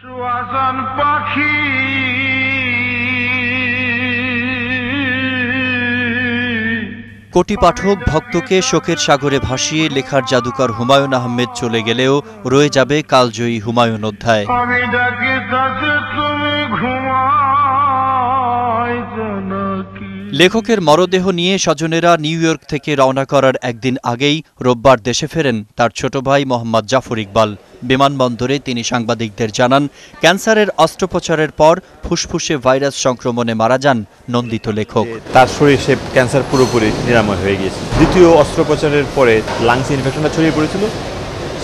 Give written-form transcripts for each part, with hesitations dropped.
কোটি পাঠক ভক্তকে শোকের সাগরে ভাসিয়ে লেখার জাদুকর হুমায়ুন আহমেদ চলে গেলেও রয়ে যাবে কালজয়ী হুমায়ুন অধ্যায়। লেখকের মরদেহ নিয়ে স্বজনেরা নিউ ইয়র্ক থেকে রওনা করার একদিন আগেই রোববার দেশে ফেরেন তার ছোট ভাই মোহাম্মদ জাফর ইকবাল। বিমানবন্দরে তিনি সাংবাদিকদের জানান, ক্যান্সারের অস্ত্রোপচারের পর ফুসফুসে ভাইরাস সংক্রমণে মারা যান নন্দিত লেখক। তার শরীরে সে ক্যান্সার পুরোপুরি নিরাময় হয়ে গিয়েছে। দ্বিতীয় অস্ত্রোপচারের পরে লাংস ইনফেকশনটা ছড়িয়ে পড়েছিল,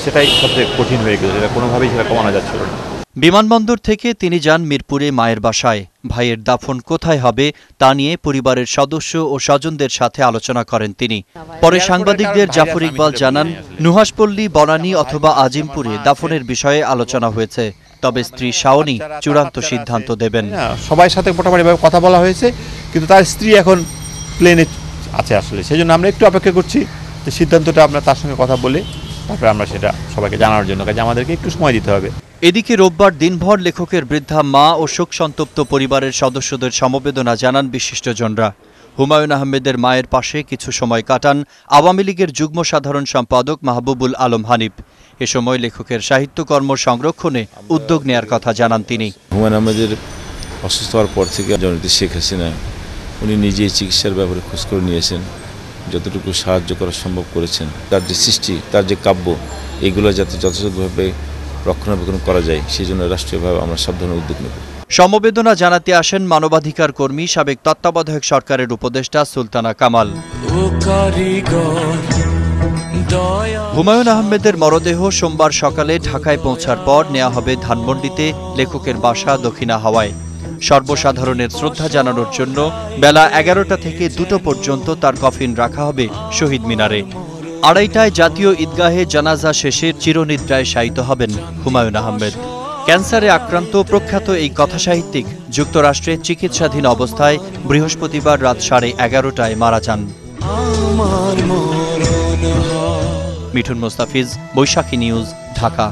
সেটাই সবচেয়ে কঠিন হয়ে গেছে, এটা কোনোভাবেই সেটা কমানো যাচ্ছিল না। বিমানবন্দর থেকে তিনি যান মিরপুরে মায়ের বাসায়। ভাইয়ের দাফন কোথায় হবে তা নিয়ে পরিবারের সদস্য ও স্বজনদের সাথে আলোচনা করেন তিনি। পরে সাংবাদিকদের জাফর ইকবাল জানান, নুহাশপল্লী, বনানী অথবা আজিমপুরে দাফনের বিষয়ে আলোচনা হয়েছে, তবে স্ত্রী শাওনী চূড়ান্ত সিদ্ধান্ত দেবেন। সবার সাথে মোটামুটি কথা বলা হয়েছে, কিন্তু তার স্ত্রী এখন প্লেনে আছে আসলে, সেই জন্য আমরা একটু অপেক্ষা করছি যে সিদ্ধান্তটা আমরা তার সঙ্গে কথা বলে তারপরে আমরা সেটা সবাইকে জানানোর জন্য, কাজে আমাদেরকে একটু সময় দিতে হবে। এদিকে রোববার দিনভর লেখকের বৃদ্ধা মা ও শোকসন্তপ্ত পরিবারের সদস্যদের সমবেদনা জানান বিশিষ্টজনরা। হুমায়ুন আহমেদের মায়ের পাশে কিছু সময় কাটান আওয়ামী লীগের যুগ্ম সাধারণ সম্পাদক মাহবুবুল আলম হানিফ। এ সময় লেখকের সাহিত্যকর্ম সংরক্ষণে উদ্যোগ নেয়ার কথা জানান তিনি। হুমায়ুন আহমেদের অসুস্থ হওয়ার পর থেকে জননেত্রী শেখ হাসিনা উনি নিজেই চিকিৎসার ব্যাপারে খোঁজখবর নিয়েছেন, যতটুকু সাহায্য করা সম্ভব করেছেন। তার যে সৃষ্টি, তার যে কাব্য, এগুলো যাতে যথাযথভাবে রক্ষণাবেক্ষণ করা যায়, সেই জন্য রাষ্ট্রীয়ভাবে আমরা সব ধরনের উদ্যোগ নেব। সমবেদনা জানাতে আসেন মানবাধিকার কর্মী সাবেক তত্ত্বাবধায়ক সরকারের উপদেষ্টা সুলতানা কামাল। হুমায়ুন আহমেদের মরদেহ সোমবার সকালে ঢাকায় পৌঁছার পর নেওয়া হবে ধানমন্ডিতে লেখকের বাসা দক্ষিণা হাওয়ায়। সর্বসাধারণের শ্রদ্ধা জানানোর জন্য বেলা 11টা থেকে 2টো পর্যন্ত তার কফিন রাখা হবে শহীদ মিনারে। 2:30টায় জাতীয় ঈদগাহে জানাজা শেষে চিরনিদ্রায় শায়িত হবেন হুমায়ুন আহমেদ। ক্যান্সারে আক্রান্ত প্রখ্যাত এই কথাসাহিত্যিক যুক্তরাষ্ট্রে চিকিৎসাধীন অবস্থায় বৃহস্পতিবার রাত 11:30টায় মারা যান। মিঠুন মোস্তাফিজ, বৈশাখী নিউজ, ঢাকা।